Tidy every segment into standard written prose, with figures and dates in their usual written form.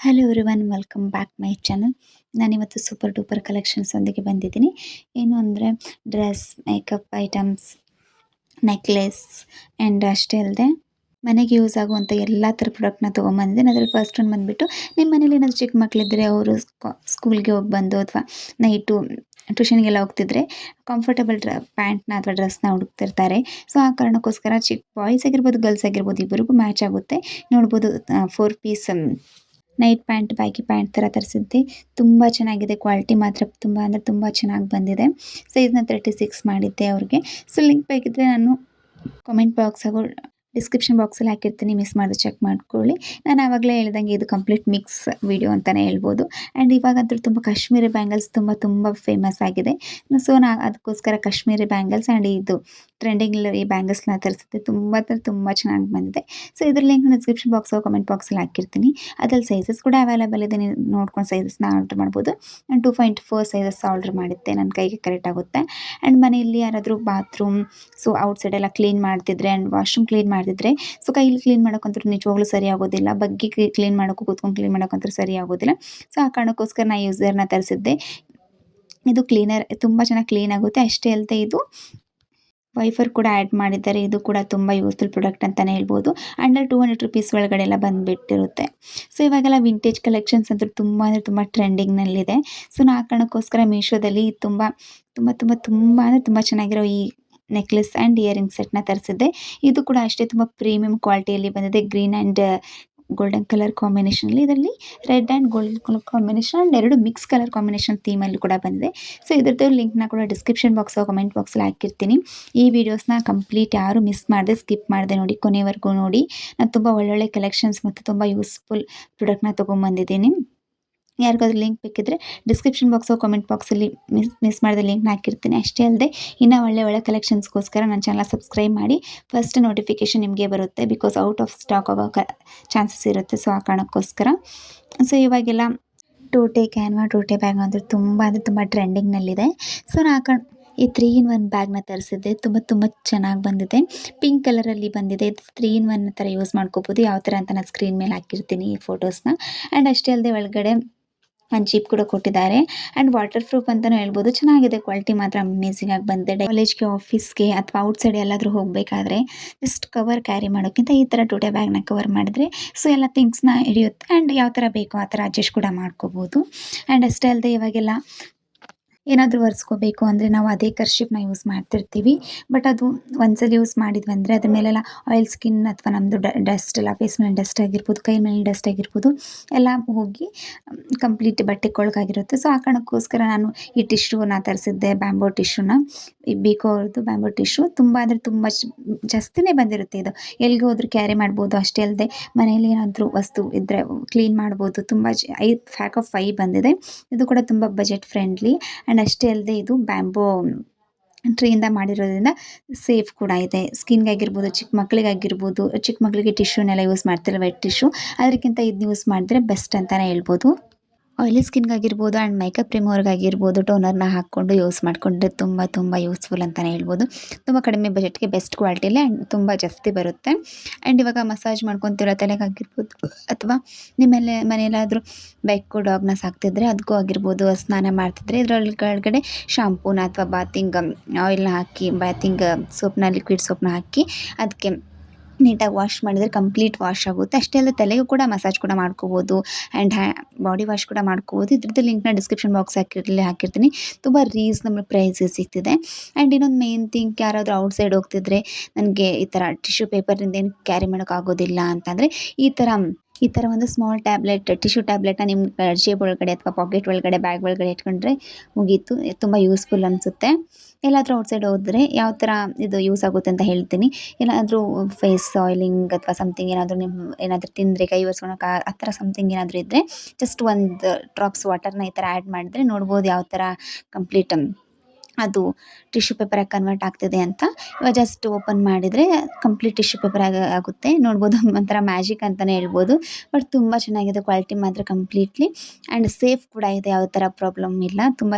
Hello everyone welcome back my channel. ನಾನಿವತ್ತು super duper collections ಒಂದಿಗೆ ಬಂದಿದ್ದೀನಿ. ಏನು ಅಂದರೆ dress, makeup items, necklace and ಅಷ್ಟೇ ಅಲ್ಲದೆ ಮನೆಗೆ ಯೂಸ್ ಆಗುವಂಥ ಎಲ್ಲ ಥರ ಪ್ರಾಡಕ್ಟ್ನ ತೊಗೊಂಬಂದಿದ್ದೀನಿ. ಅದರಲ್ಲಿ ಫಸ್ಟ್ ಒಂದು ಬಂದುಬಿಟ್ಟು ನಿಮ್ಮ ಮನೇಲಿ ಏನಾದರೂ ಚಿಕ್ಕ ಮಕ್ಕಳಿದ್ದರೆ ಅವರು ಸ್ಕೂಲ್ಗೆ ಹೋಗಿ ಬಂದು ಅಥವಾ ನೈಟು ಟ್ಯೂಷನ್ಗೆಲ್ಲ ಹೋಗ್ತಿದ್ರೆ ಕಂಫರ್ಟಬಲ್ ಪ್ಯಾಂಟ್ನ ಅಥವಾ ಡ್ರೆಸ್ನ ಹುಡುಕ್ತಿರ್ತಾರೆ. ಸೊ ಆ ಕಾರಣಕ್ಕೋಸ್ಕರ ಚಿಕ್ಕ ಬಾಯ್ಸ್ ಆಗಿರ್ಬೋದು, ಗರ್ಲ್ಸ್ ಆಗಿರ್ಬೋದು ಇಬ್ಬರಿಗೂ ಮ್ಯಾಚ್ ಆಗುತ್ತೆ. ನೋಡ್ಬೋದು 4 piece night pant, baggy pant ಥರ ತರಿಸಿದ್ದೆ. ತುಂಬ ಚೆನ್ನಾಗಿದೆ, ಕ್ವಾಲಿಟಿ ಮಾತ್ರ ತುಂಬ ಅಂದರೆ ತುಂಬ ಚೆನ್ನಾಗಿ ಬಂದಿದೆ. ಸೈಜ್ನ 36 ಮಾಡಿದ್ದೆ ಅವ್ರಿಗೆ. ಸೊ ಲಿಂಕ್ ಬೇಕಿದ್ದರೆ ನಾನು ಕಾಮೆಂಟ್ ಬಾಕ್ಸ್ ಹಾಗೂ ಡಿಸ್ಕ್ರಿಪ್ಷನ್ ಬಾಕ್ಸಲ್ಲಿ ಹಾಕಿರ್ತೀನಿ, ಮಿಸ್ ಮಾಡಿದ್ರೆ ಚೆಕ್ ಮಾಡ್ಕೊಳ್ಳಿ. ನಾನು ಆವಾಗಲೇ ಹೇಳ್ದಂಗೆ ಇದು ಕಂಪ್ಲೀಟ್ ಮಿಕ್ಸ್ ವಿಡಿಯೋ ಅಂತಲೇ ಹೇಳ್ಬೋದು. ಆ್ಯಂಡ್ ಇವಾಗಂತೂ ತುಂಬ ಕಾಶ್ಮೀರಿ ಬ್ಯಾಂಗಲ್ಸ್ ತುಂಬ ಫೇಮಸ್ ಆಗಿದೆ. ಸೊ ಅದಕ್ಕೋಸ್ಕರ ಕಾಶ್ಮೀರಿ ಬ್ಯಾಂಗಲ್ಸ್ ಆ್ಯಂಡ್ ಇದು ಟ್ರೆಂಡಿಂಗ್ ಈ ಬ್ಯಾಂಗಲ್ಸ್ನ ತರಿಸಿದ್ದೆ. ತುಂಬ ಚೆನ್ನಾಗಿ ಬಂದಿದೆ. ಸೊ ಇದ್ರ ಲಿಂಕ್ ಡಿಸ್ಕ್ರಿಪ್ಷನ್ ಬಾಕ್ಸ್ ಕಮೆಂಟ್ ಬಾಕ್ಸಲ್ಲಿ ಹಾಕಿರ್ತೀನಿ. ಅದ್ರಲ್ಲಿ ಸೈಜಸ್ ಕೂಡ ಅವೈಲೇಬಲ್ ಇದೆ, ನೀವು ನೋಡ್ಕೊಂಡು ಸೈಜಸ್ನ ಆರ್ಡ್ರ್ ಮಾಡ್ಬೋದು. ನಾನು 2.4 ಸೈಜಸ್ ಆರ್ಡ್ರ್ ಮಾಡಿದ್ದೆ, ನನ್ನ ಕೈಗೆ ಕರೆಕ್ಟ್ ಆಗುತ್ತೆ. ಆ್ಯಂಡ್ ಮನೆಯಲ್ಲಿ ಯಾರಾದರೂ ಬಾತ್ರೂಮ್ ಸೊ ಔಟ್ಸೈಡ್ ಎಲ್ಲ ಕ್ಲೀನ್ ಮಾಡ್ತಿದ್ರೆ ಆ್ಯಂಡ್ ವಾಶ್ರೂಮ್ ಕ್ಲೀನ್ ಮಾಡ್ತಿದ್ರೆ ಸೊ ಕೈಲಿ ಕ್ಲೀನ್ ಮಾಡೋಕ್ಕಂತೂ ನಿಜವಾಗ್ಲೂ ಸರಿ ಆಗೋದಿಲ್ಲ. ಬಗ್ಗಿ ಕ್ಲೀನ್ ಮಾಡೋಕ್ಕೂ ಕೂತ್ಕೊಂಡು ಕ್ಲೀನ್ ಮಾಡೋಕ್ಕಂತೂ ಸರಿ ಆಗೋದಿಲ್ಲ. ಸೊ ಆ ಕಾರಣಕ್ಕೋಸ್ಕರ ನಾನು ಯೂಸರ್ನ ತರಿಸಿದ್ದೆ. ಇದು ಕ್ಲೀನರ್ ತುಂಬ ಚೆನ್ನಾಗಿ ಕ್ಲೀನ್ ಆಗುತ್ತೆ. ಅಷ್ಟೇ ಅಲ್ಲದೆ ಇದು ವೈಫರ್ ಕೂಡ ಆ್ಯಡ್ ಮಾಡಿದ್ದಾರೆ. ಇದು ಕೂಡ ತುಂಬ ಯೂಸ್ಫುಲ್ ಪ್ರಾಡಕ್ಟ್ ಅಂತಲೇ ಹೇಳ್ಬೋದು. ಅಂಡರ್ 200 ರುಪೀಸ್ ಒಳಗಡೆ ಎಲ್ಲ ಬಂದುಬಿಟ್ಟಿರುತ್ತೆ. ಸೊ ಇವಾಗೆಲ್ಲ ವಿಂಟೇಜ್ ಕಲೆಕ್ಷನ್ಸ್ ಅಂತೂ ತುಂಬ ಅಂದರೆ ತುಂಬ ಟ್ರೆಂಡಿಂಗ್ನಲ್ಲಿದೆ. ಸೊ ಆ ಕಾರಣಕ್ಕೋಸ್ಕರ ಮೀಶೋದಲ್ಲಿ ತುಂಬ ಚೆನ್ನಾಗಿರೋ ಈ ನೆಕ್ಲೆಸ್ ಆ್ಯಂಡ್ ಇಯರಿಂಗ್ ಸೆಟ್ನ ತರಿಸಿದ್ದೆ. ಇದು ಕೂಡ ಅಷ್ಟೇ ತುಂಬ ಪ್ರೀಮಿಯಂ ಕ್ವಾಲಿಟಿಯಲ್ಲಿ ಬಂದಿದೆ. ಗ್ರೀನ್ ಆ್ಯಂಡ್ ಗೋಲ್ಡನ್ ಕಲರ್ ಕಾಂಬಿನೇಷನಲ್ಲಿ, ಇದರಲ್ಲಿ red and golden colour combination and 2 mix colour combination ಥೀಮಲ್ಲಿ ಕೂಡ ಬಂದಿದೆ. ಸೊ ಇದ್ರದ್ದು ಲಿಂಕ್ನ ಕೂಡ ಡಿಸ್ಕ್ರಿಪ್ಷನ್ ಬಾಕ್ಸ್ ಕಮೆಂಟ್ ಬಾಕ್ಸಲ್ಲಿ ಹಾಕಿರ್ತೀನಿ. ಈ ವಿಡಿಯೋಸ್ನ ಕಂಪ್ಲೀಟ್ ಯಾರು ಮಿಸ್ ಮಾಡದೆ ಸ್ಕಿಪ್ ಮಾಡಿದೆ ನೋಡಿ, ಕೊನೆವರೆಗೂ ನೋಡಿ. ನಾನು ತುಂಬ ಒಳ್ಳೊಳ್ಳೆ ಕಲೆಕ್ಷನ್ಸ್ ಮತ್ತು ತುಂಬ ಯೂಸ್ಫುಲ್ ಪ್ರಾಡಕ್ಟ್ನ ತೊಗೊಂಬಂದಿದ್ದೀನಿ. ಯಾರಿಗಾದ್ರೂ ಲಿಂಕ್ ಬೇಕಿದ್ದರೆ ಡಿಸ್ಕ್ರಿಪ್ಷನ್ ಬಾಕ್ಸು ಕಮೆಂಟ್ ಬಾಕ್ಸಲ್ಲಿ ಮಿಸ್ ಮಾಡಿದ ಲಿಂಕ್ನ ಹಾಕಿರ್ತೀನಿ. ಅಷ್ಟೇ ಅಲ್ಲದೆ ಇನ್ನೂ ಒಳ್ಳೆ ಕಲೆಕ್ಷನ್ಸ್ಗೋಸ್ಕರ ನನ್ನ ಚಾನಲ್ ಸಬ್ಸ್ಕ್ರೈಬ್ ಮಾಡಿ. ಫಸ್ಟ್ ನೋಟಿಫಿಕೇಷನ್ ನಿಮಗೆ ಬರುತ್ತೆ, ಬಿಕಾಸ್ ಔಟ್ ಆಫ್ ಸ್ಟಾಕ್ ಆಗೋ ಚಾನ್ಸಸ್ ಇರುತ್ತೆ. ಸೊ ಆ ಕಾರಣಕ್ಕೋಸ್ಕರ ಸೊ ಇವಾಗೆಲ್ಲ ಟೋಟೆ ಬ್ಯಾಗ್ ಅಂದರೆ ತುಂಬ ಟ್ರೆಂಡಿಂಗ್ನಲ್ಲಿದೆ. ಸೊ ಈ 3-in-1 ಬ್ಯಾಗ್ನ ತರಿಸಿದ್ದೆ. ತುಂಬ ಚೆನ್ನಾಗಿ ಬಂದಿದೆ. ಪಿಂಕ್ ಕಲರಲ್ಲಿ ಬಂದಿದೆ. ಇದು 3-in-1 ಥರ ಯೂಸ್ ಮಾಡ್ಕೋಬೋದು. ಯಾವ ಥರ ಅಂತ ನಾನು ಸ್ಕ್ರೀನ್ ಮೇಲೆ ಹಾಕಿರ್ತೀನಿ ಈ ಫೋಟೋಸ್ನ. ಆ್ಯಂಡ್ ಅಷ್ಟೇ ಅಲ್ಲದೆ ಒಳಗಡೆ ಒಂದು ಜಿಪ್ ಕೂಡ ಕೊಟ್ಟಿದ್ದಾರೆ. ಆ್ಯಂಡ್ ವಾಟರ್ ಪ್ರೂಫ್ ಅಂತಲೂ ಹೇಳ್ಬೋದು. ಚೆನ್ನಾಗಿದೆ, ಕ್ವಾಲಿಟಿ ಮಾತ್ರ ಅಮೇಝಿಂಗ್ ಆಗಿ ಬಂದಿದೆ. ಕಾಲೇಜ್ಗೆ, ಆಫೀಸ್ಗೆ ಅಥವಾ ಔಟ್ಸೈಡ್ ಎಲ್ಲಾದರೂ ಹೋಗಬೇಕಾದ್ರೆ ಜಸ್ಟ್ ಕವರ್ ಕ್ಯಾರಿ ಮಾಡೋಕ್ಕಿಂತ ಈ ಥರ ಟೋಟೆ ಬ್ಯಾಗ್ನ ಕವರ್ ಮಾಡಿದ್ರೆ ಸೊ ಎಲ್ಲ ಥಿಂಗ್ಸ್ನ ಹಿಡಿಯುತ್ತೆ. ಆ್ಯಂಡ್ ಯಾವ ಥರ ಬೇಕೋ ಆ ಥರ ಅಡ್ಜಸ್ಟ್ ಕೂಡ ಮಾಡ್ಕೋಬೋದು. ಆ್ಯಂಡ್ ಅಷ್ಟೇ ಅಲ್ಲದೆ ಇವಾಗೆಲ್ಲ ಏನಾದರೂ ಒರೆಸ್ಕೋಬೇಕು ಅಂದರೆ ನಾವು ಅದೇ ಕರ್ಶಿಪ್ನ ಯೂಸ್ ಮಾಡ್ತಿರ್ತೀವಿ. ಬಟ್ ಅದು ಒಂದ್ಸಲ ಯೂಸ್ ಮಾಡಿದ್ವಿ ಅಂದರೆ ಅದ್ರ ಮೇಲೆಲ್ಲ ಆಯಿಲ್ ಸ್ಕಿನ್ ಅಥವಾ ನಮ್ಮದು ಡಸ್ಟ್ ಎಲ್ಲ ಫೇಸ್ ಮೇಲೆ ಡಸ್ಟ್ ಆಗಿರ್ಬೋದು, ಕೈ ಮೇಲೆ ಡಸ್ಟ್ ಆಗಿರ್ಬೋದು ಎಲ್ಲ ಹೋಗಿ ಕಂಪ್ಲೀಟ್ ಬಟ್ಟೆ ಕೊಳಕಾಗಿರುತ್ತೆ. ಸೊ ಆ ಕಾರಣಕ್ಕೋಸ್ಕರ ನಾನು ಈ ಟಿಶ್ಯೂನ ತರಿಸಿದ್ದೆ, ಬ್ಯಾಂಬೋ ಟಿಶ್ಯೂನ. ಈ ಬಿಕೋ ಅವ್ರದ್ದು ಬ್ಯಾಂಬೋ ಟಿಶ್ಯೂ ತುಂಬ ಅಂದರೆ ತುಂಬ ಜಾಸ್ತಿನೇ ಬಂದಿರುತ್ತೆ. ಇದು ಎಲ್ಲಿಗೆ ಹೋದ್ರೂ ಕ್ಯಾರಿ ಮಾಡ್ಬೋದು. ಅಷ್ಟೇ ಅಲ್ಲದೆ ಮನೆಯಲ್ಲಿ ಏನಾದರೂ ವಸ್ತು ಇದ್ದರೆ ಕ್ಲೀನ್ ಮಾಡ್ಬೋದು. ತುಂಬ 5 ಪ್ಯಾಕ್ ಆಫ್ 5 ಬಂದಿದೆ. ಇದು ಕೂಡ ತುಂಬ ಬಜೆಟ್ ಫ್ರೆಂಡ್ಲಿ. ಆ್ಯಂಡ್ ಅಷ್ಟೇ ಅಲ್ಲದೆ ಇದು ಬ್ಯಾಂಬೋ ಟ್ರೀಯಿಂದ ಮಾಡಿರೋದ್ರಿಂದ ಸೇಫ್ ಕೂಡ ಇದೆ. ಸ್ಕಿನ್ಗೆ ಆಗಿರ್ಬೋದು, ಚಿಕ್ಕ ಮಕ್ಕಳಿಗೆ ಟಿಶ್ಯೂನೆಲ್ಲ ಯೂಸ್ ಮಾಡ್ತಾರೆ, ವೆಟ್ ಟಿಶ್ಯೂ. ಅದಕ್ಕಿಂತ ಇದನ್ನ ಯೂಸ್ ಮಾಡಿದ್ರೆ ಬೆಸ್ಟ್ ಅಂತಲೇ ಹೇಳ್ಬೋದು. ಆಯಿಲಿ ಸ್ಕಿನ್ಗಾಗಿರ್ಬೋದು ಆ್ಯಂಡ್ ಮೇಕಪ್ ರಿಮೂವರ್ಗಾಗಿರ್ಬೋದು ಟೋನರ್ನ ಹಾಕ್ಕೊಂಡು ಯೂಸ್ ಮಾಡಿಕೊಂಡ್ರೆ ತುಂಬ ಯೂಸ್ಫುಲ್ ಅಂತಲೇ ಹೇಳ್ಬೋದು. ತುಂಬ ಕಡಿಮೆ ಬಜೆಟ್ಗೆ ಬೆಸ್ಟ್ ಕ್ವಾಲಿಟಿಯಲ್ಲಿ ಆ್ಯಂಡ್ ತುಂಬ ಜಾಸ್ತಿ ಬರುತ್ತೆ. ಆ್ಯಂಡ್ ಇವಾಗ ಮಸಾಜ್ ಮಾಡ್ಕೊತಿರೋ ತಲೆಗಾಗಿರ್ಬೋದು ಅಥವಾ ನಿಮ್ಮಲ್ಲೇ ಮನೆಯಲ್ಲಾದರೂ ಬೆಕ್ಕು ಡಾಗ್ನ ಸಾಕ್ತಿದ್ರೆ ಅದಕ್ಕೂ ಆಗಿರ್ಬೋದು, ಸ್ನಾನ ಮಾಡ್ತಿದ್ರೆ ಇದರೊಳಗಡೆ ಶಾಂಪೂನ ಅಥವಾ ಬಾತಿಂಗ್ ಆಯಿಲ್ನ ಹಾಕಿ, ಬಾತಿಂಗ್ ಸೋಪ್ನ, ಲಿಕ್ವಿಡ್ ಸೋಪ್ನ ಹಾಕಿ ಅದಕ್ಕೆ ನೀಟಾಗಿ ವಾಶ್ ಮಾಡಿದರೆ ಕಂಪ್ಲೀಟ್ ವಾಶ್ ಆಗುತ್ತೆ. ಅಷ್ಟೇ ಅಲ್ಲದೆ ತಲೆಗೂ ಕೂಡ ಮಸಾಜ್ ಕೂಡ ಮಾಡ್ಕೋಬೋದು ಆ್ಯಂಡ್ ಬಾಡಿ ವಾಶ್ ಕೂಡ ಮಾಡ್ಕೋಬೋದು. ಇದ್ರದ್ದು ಲಿಂಕ್ನ ಡಿಸ್ಕ್ರಿಪ್ಷನ್ ಬಾಕ್ಸ್ ಹಾಕಿರ್ತೀನಿ. ತುಂಬ ರೀಸನಬಲ್ ಪ್ರೈಸಸ್ ಸಿಗ್ತಿದೆ. ಆ್ಯಂಡ್ ಇನ್ನೊಂದು ಮೇನ್ ಥಿಂಗ್, ಯಾರಾದರೂ ಔಟ್ಸೈಡ್ ಹೋಗ್ತಿದ್ರೆ ನನಗೆ ಈ ಥರ ಟಿಶ್ಯೂ ಪೇಪರಿಂದ ಏನು ಕ್ಯಾರಿ ಮಾಡೋಕ್ಕಾಗೋದಿಲ್ಲ ಅಂತಂದರೆ ಈ ಥರ ಒಂದು ಸ್ಮಾಲ್ ಟ್ಯಾಬ್ಲೆಟ್, ಟಿಶ್ಯೂ ಟ್ಯಾಬ್ಲೆಟ್ನ ನಿಮ್ಮ ಜೇಬ್ ಒಳಗಡೆ ಅಥವಾ ಪಾಕೆಟ್ ಒಳಗಡೆ, ಬ್ಯಾಗ್ ಒಳಗಡೆ ಇಟ್ಕೊಂಡ್ರೆ ಮುಗೀತು. ತುಂಬ ಯೂಸ್ಫುಲ್ ಅನಿಸುತ್ತೆ. ಎಲ್ಲಾದರೂ ಔಟ್ಸೈಡ್ ಹೋದರೆ ಯಾವ ಥರ ಇದು ಯೂಸ್ ಆಗುತ್ತೆ ಅಂತ ಹೇಳ್ತೀನಿ. ಏನಾದರೂ ಫೇಸ್ ಆಯಿಲಿಂಗ್ ಅಥವಾ ಸಮಥಿಂಗ್ ಏನಾದರೂ ತಿಂದರೆ ಕೈ ಒರೆಸ್ಕೊಳಕ್ಕೆ ಆ ಥರ ಸಮಥಿಂಗ್ ಏನಾದರೂ ಇದ್ದರೆ ಜಸ್ಟ್ ಒಂದು ಡ್ರಾಪ್ಸ್ ವಾಟರ್ನ ಈ ಥರ ಆ್ಯಡ್ ಮಾಡಿದ್ರೆ ನೋಡ್ಬೋದು ಯಾವ ಥರ ಕಂಪ್ಲೀಟ್ ಅದು ಟಿಶ್ಯೂ ಪೇಪರಾಗಿ ಕನ್ವರ್ಟ್ ಆಗ್ತಿದೆ ಅಂತ. ಇವಾಗ ಜಸ್ಟ್ ಓಪನ್ ಮಾಡಿದರೆ ಕಂಪ್ಲೀಟ್ ಟಿಶ್ಯೂ ಪೇಪರ್ ಆಗುತ್ತೆ. ನೋಡ್ಬೋದು, ಒಂಥರ ಮ್ಯಾಜಿಕ್ ಅಂತಲೇ ಹೇಳ್ಬೋದು. ಬಟ್ ತುಂಬ ಚೆನ್ನಾಗಿದೆ, ಕ್ವಾಲಿಟಿ ಮಾತ್ರ ಕಂಪ್ಲೀಟ್ಲಿ ಆ್ಯಂಡ್ ಸೇಫ್ ಕೂಡ ಇದೆ, ಯಾವ ಥರ ಪ್ರಾಬ್ಲಮ್ ಇಲ್ಲ. ತುಂಬ